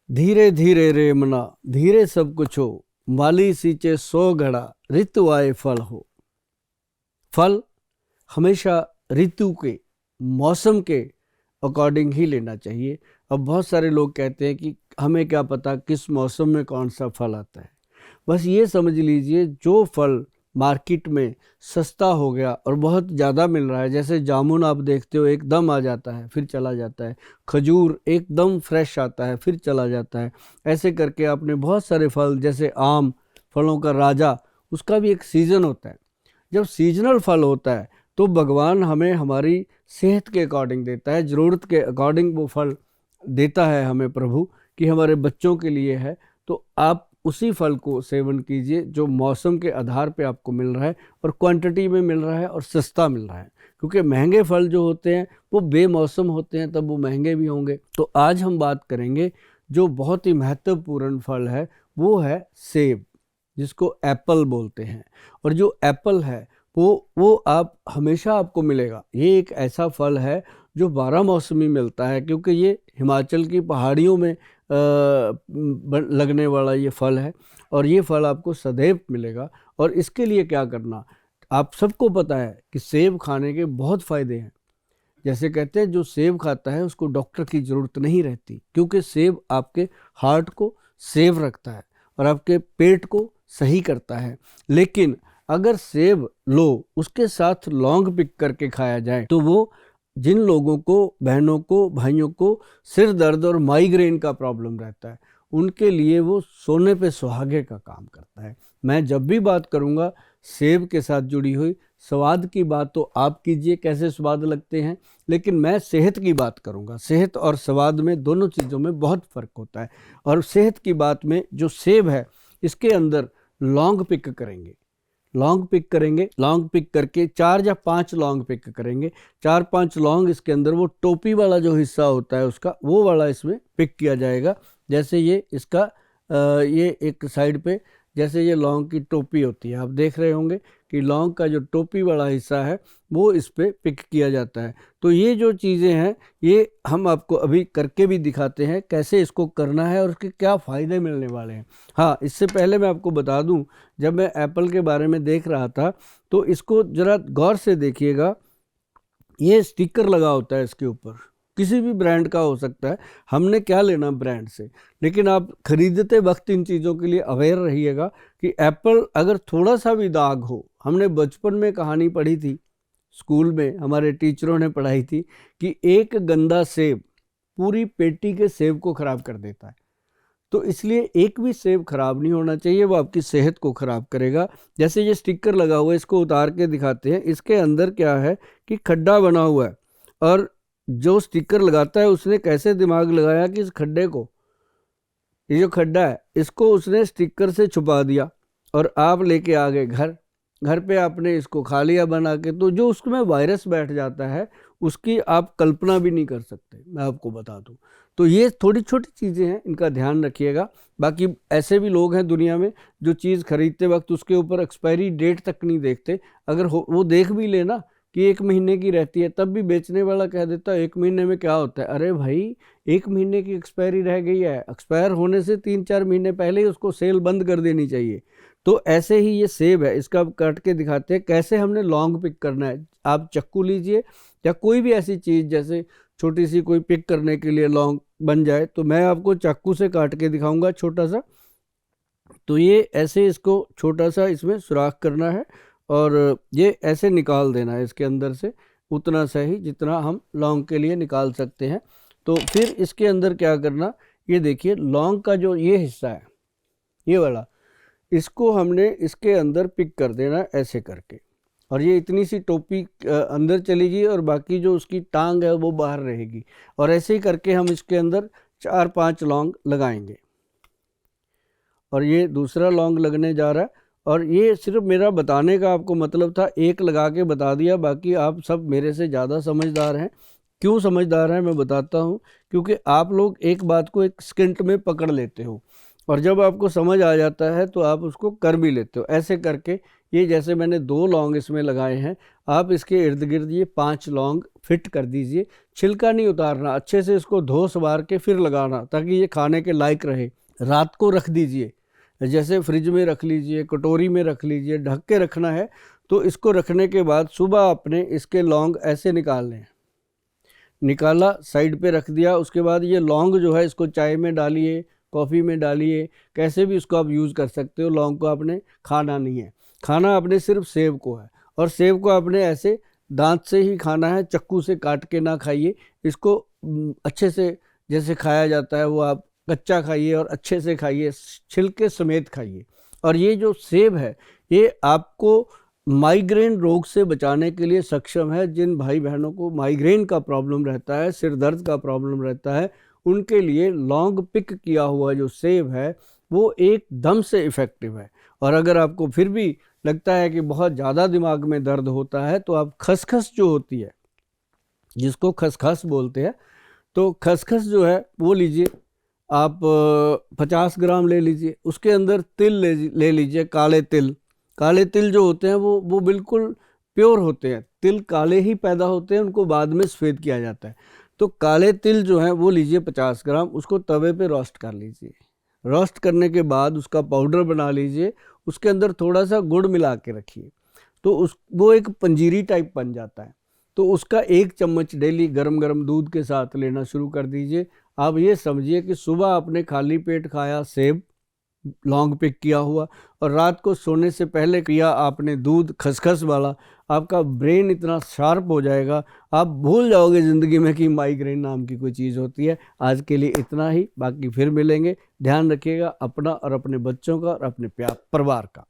धीरे धीरे रे मना, धीरे सब कुछ हो, माली सींचे 100 घड़ा, ऋतु आए फल हो। फल हमेशा ऋतु के, मौसम के अकॉर्डिंग ही लेना चाहिए। अब बहुत सारे लोग कहते हैं कि हमें क्या पता किस मौसम में कौन सा फल आता है। बस ये समझ लीजिए, जो फल मार्केट में सस्ता हो गया और बहुत ज़्यादा मिल रहा है, जैसे जामुन आप देखते हो एकदम आ जाता है फिर चला जाता है, खजूर एकदम फ्रेश आता है फिर चला जाता है, ऐसे करके आपने बहुत सारे फल, जैसे आम, फलों का राजा, उसका भी एक सीज़न होता है। जब सीजनल फल होता है तो भगवान हमें हमारी सेहत के अकॉर्डिंग देता है, ज़रूरत के अकॉर्डिंग वो फल देता है हमें प्रभु, कि हमारे बच्चों के लिए है। तो आप उसी फल को सेवन कीजिए जो मौसम के आधार पे आपको मिल रहा है, और क्वांटिटी में मिल रहा है और सस्ता मिल रहा है। क्योंकि महंगे फल जो होते हैं वो बेमौसम होते हैं, तब वो महंगे भी होंगे। तो आज हम बात करेंगे जो बहुत ही महत्वपूर्ण फल है, वो है सेब, जिसको एप्पल बोलते हैं। और जो एप्पल है वो आप हमेशा आपको मिलेगा। ये एक ऐसा फल है जो 12 मौसमी मिलता है, क्योंकि ये हिमाचल की पहाड़ियों में लगने वाला ये फल है, और ये फल आपको सदैव मिलेगा। और इसके लिए क्या करना, आप सबको पता है कि सेब खाने के बहुत फ़ायदे हैं। जैसे कहते हैं जो सेब खाता है उसको डॉक्टर की ज़रूरत नहीं रहती, क्योंकि सेब आपके हार्ट को सेव रखता है और आपके पेट को सही करता है। लेकिन अगर सेब लो उसके साथ लौंग पिक करके खाया जाए तो वो जिन लोगों को, बहनों को, भाइयों को सिर दर्द और माइग्रेन का प्रॉब्लम रहता है, उनके लिए वो सोने पे सुहागे का काम करता है। मैं जब भी बात करूँगा सेब के साथ जुड़ी हुई, स्वाद की बात तो आप कीजिए कैसे स्वाद लगते हैं, लेकिन मैं सेहत की बात करूँगा। सेहत और स्वाद में, दोनों चीज़ों में बहुत फ़र्क होता है। और सेहत की बात में जो सेब है, इसके अंदर लौंग पिक करेंगे, लौंग पिक करेंगे, लौंग पिक करके 4 या 5 लौंग पिक करेंगे। 4-5 लौंग इसके अंदर, वो टोपी वाला जो हिस्सा होता है उसका, वो वाला इसमें पिक किया जाएगा। जैसे ये इसका ये एक साइड पे, जैसे ये लौंग की टोपी होती है, आप देख रहे होंगे कि लौंग का जो टोपी वाला हिस्सा है वो इस पे पिक किया जाता है। तो ये जो चीज़ें हैं ये हम आपको अभी करके भी दिखाते हैं कैसे इसको करना है और उसके क्या फ़ायदे मिलने वाले हैं। हाँ, इससे पहले मैं आपको बता दूं, जब मैं एप्पल के बारे में देख रहा था तो इसको ज़रा गौर से देखिएगा। ये स्टिकर लगा होता है इसके ऊपर, किसी भी ब्रांड का हो सकता है, हमने क्या लेना ब्रांड से। लेकिन आप खरीदते वक्त इन चीज़ों के लिए अवेयर रहिएगा कि एप्पल अगर थोड़ा सा भी दाग हो, हमने बचपन में कहानी पढ़ी थी, स्कूल में हमारे टीचरों ने पढ़ाई थी कि एक गंदा सेब पूरी पेटी के सेब को ख़राब कर देता है। तो इसलिए एक भी सेब खराब नहीं होना चाहिए, वो आपकी सेहत को ख़राब करेगा। जैसे ये स्टिकर लगा हुआ है, इसको उतार के दिखाते हैं। इसके अंदर क्या है कि खड्डा बना हुआ है, और जो स्टिकर लगाता है उसने कैसे दिमाग लगाया कि इस खड्डे को, ये जो खड्डा है इसको उसने स्टिकर से छुपा दिया, और आप लेके आ गए घर। घर पे आपने इसको खा लिया बना के, तो जो उसमें वायरस बैठ जाता है उसकी आप कल्पना भी नहीं कर सकते, मैं आपको बता दूं। तो ये थोड़ी छोटी चीज़ें हैं, इनका ध्यान रखिएगा। बाकी ऐसे भी लोग हैं दुनिया में जो चीज़ खरीदते वक्त उसके ऊपर एक्सपायरी डेट तक नहीं देखते। अगर वो देख भी लेना कि 1 महीने की रहती है, तब भी बेचने वाला कह देता है 1 महीने में क्या होता है। अरे भाई, 1 महीने की एक्सपायरी रह गई है, एक्सपायर होने से 3-4 महीने पहले ही उसको सेल बंद कर देनी चाहिए। तो ऐसे ही ये सेब है, इसका अब काट के दिखाते हैं कैसे हमने लौंग पिक करना है। आप चक्कू लीजिए या कोई भी ऐसी चीज़, जैसे छोटी सी कोई पिक करने के लिए लौंग बन जाए, तो मैं आपको चाकू से काट के दिखाऊंगा छोटा सा। तो ये ऐसे इसको छोटा सा इसमें सुराख करना है, और ये ऐसे निकाल देना है इसके अंदर से, उतना सा ही जितना हम लौंग के लिए निकाल सकते हैं। तो फिर इसके अंदर क्या करना, ये देखिए लौंग का जो ये हिस्सा है, ये वाला, इसको हमने इसके अंदर पिक कर देना है ऐसे करके, और ये इतनी सी टोपी अंदर चलेगी और बाकी जो उसकी टांग है वो बाहर रहेगी। और ऐसे ही करके हम इसके अंदर 4-5 लौंग लगाएंगे, और ये दूसरा लौंग लगने जा रहा है। और ये सिर्फ मेरा बताने का आपको मतलब था, एक लगा के बता दिया, बाकी आप सब मेरे से ज़्यादा समझदार हैं। क्यों समझदार हैं मैं बताता हूँ, क्योंकि आप लोग एक बात को एक सेकंड में पकड़ लेते हो, और जब आपको समझ आ जाता है तो आप उसको कर भी लेते हो। ऐसे करके ये जैसे मैंने 2 लौंग इसमें लगाए हैं, आप इसके इर्द गिर्द ये 5 लौंग फिट कर दीजिए। छिलका नहीं उतारना, अच्छे से इसको धो संवार के फिर लगाना ताकि ये खाने के लायक रहे। रात को रख दीजिए, जैसे फ्रिज में रख लीजिए, कटोरी में रख लीजिए, ढक के रखना है। तो इसको रखने के बाद सुबह आपने इसके लौंग ऐसे निकालने हैं, निकाला साइड पे रख दिया। उसके बाद ये लौंग जो है इसको चाय में डालिए, कॉफ़ी में डालिए, कैसे भी इसको आप यूज़ कर सकते हो। लौंग को आपने खाना नहीं है, खाना आपने सिर्फ सेब को है, और सेब को आपने ऐसे दांत से ही खाना है, चक्कू से काट के ना खाइए। इसको अच्छे से जैसे खाया जाता है वो आप कच्चा खाइए और अच्छे से खाइए, छिलके समेत खाइए। और ये जो सेब है ये आपको माइग्रेन रोग से बचाने के लिए सक्षम है। जिन भाई बहनों को माइग्रेन का प्रॉब्लम रहता है, सिर दर्द का प्रॉब्लम रहता है, उनके लिए लौंग पिक किया हुआ जो सेब है वो एकदम से इफ़ेक्टिव है। और अगर आपको फिर भी लगता है कि बहुत ज़्यादा दिमाग में दर्द होता है तो आप खसखस जो होती है, जिसको खसखस बोलते हैं, तो खसखस जो है वो लीजिए आप, 50 ग्राम ले लीजिए। उसके अंदर तिल ले लीजिए, काले तिल। काले तिल जो होते हैं वो बिल्कुल प्योर होते हैं, तिल काले ही पैदा होते हैं, उनको बाद में सफ़ेद किया जाता है। तो काले तिल जो है वो लीजिए 50 ग्राम, उसको तवे पे रोस्ट कर लीजिए। रोस्ट करने के बाद उसका पाउडर बना लीजिए, उसके अंदर थोड़ा सा गुड़ मिला के रखिए, तो वो एक पंजीरी टाइप बन जाता है। तो उसका 1 चम्मच डेली गरम गरम दूध के साथ लेना शुरू कर दीजिए। आप ये समझिए कि सुबह आपने खाली पेट खाया सेब लौंग पिक किया हुआ, और रात को सोने से पहले किया आपने दूध खसखस वाला, आपका ब्रेन इतना शार्प हो जाएगा, आप भूल जाओगे ज़िंदगी में कि माइग्रेन नाम की कोई चीज़ होती है। आज के लिए इतना ही, बाकी फिर मिलेंगे। ध्यान रखिएगा अपना और अपने बच्चों का और अपने परिवार का।